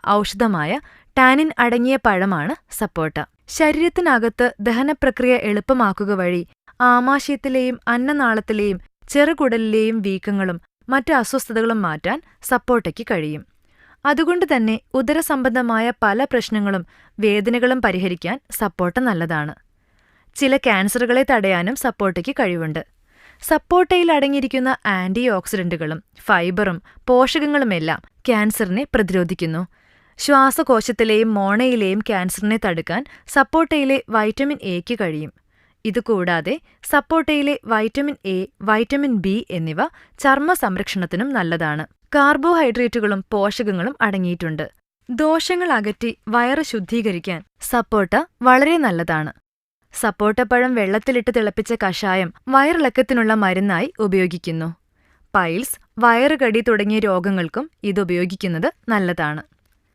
ഔഷധമായ tannin അടങ്ങിയ പഴമാണ് സപ്പോട്ട. ശരീരത്തിനകത്ത് ദഹനപ്രക്രിയ എളുപ്പമാക്കുക വഴി ആമാശയത്തിലെയും അന്നനാളത്തിലെയും ചെറുകുടലിലെയും വീക്കങ്ങളും മറ്റ് അസ്വസ്ഥതകളും മാറ്റാൻ സപ്പോട്ടയ്ക്ക് കഴിയും. അതുകൊണ്ടുതന്നെ ഉദരസംബന്ധമായ പല പ്രശ്നങ്ങളും വേദനകളും പരിഹരിക്കാൻ സപ്പോട്ട നല്ലതാണ്. ചില ക്യാൻസറുകളെ തടയാനും സപ്പോട്ടയ്ക്ക് കഴിവുണ്ട്. സപ്പോട്ടയിൽ അടങ്ങിയിരിക്കുന്ന ആന്റി ഓക്സിഡന്റുകളും ഫൈബറും പോഷകങ്ങളുമെല്ലാം ക്യാൻസറിനെ പ്രതിരോധിക്കുന്നു. ശ്വാസകോശത്തിലെയും മോണയിലെയും ക്യാൻസറിനെ തടുക്കാൻ സപ്പോട്ടയിലെ വൈറ്റമിൻ എക്ക് കഴിയും. ഇതുകൂടാതെ സപ്പോട്ടയിലെ വൈറ്റമിൻ എ, വൈറ്റമിൻ ബി എന്നിവ ചർമ്മ സംരക്ഷണത്തിനും നല്ലതാണ്. കാർബോഹൈഡ്രേറ്റുകളും പോഷകങ്ങളും അടങ്ങിയിട്ടുണ്ട്. ദോഷങ്ങൾ അകറ്റി വയറ് ശുദ്ധീകരിക്കാൻ സപ്പോട്ട വളരെ നല്ലതാണ്. സപ്പോട്ടപ്പഴം വെള്ളത്തിലിട്ട് തിളപ്പിച്ച കഷായം വയറിളക്കത്തിനുള്ള മരുന്നായി ഉപയോഗിക്കുന്നു. പൈൽസ്, വയറുകടി തുടങ്ങിയ രോഗങ്ങൾക്കും ഇതുപയോഗിക്കുന്നത് നല്ലതാണ്.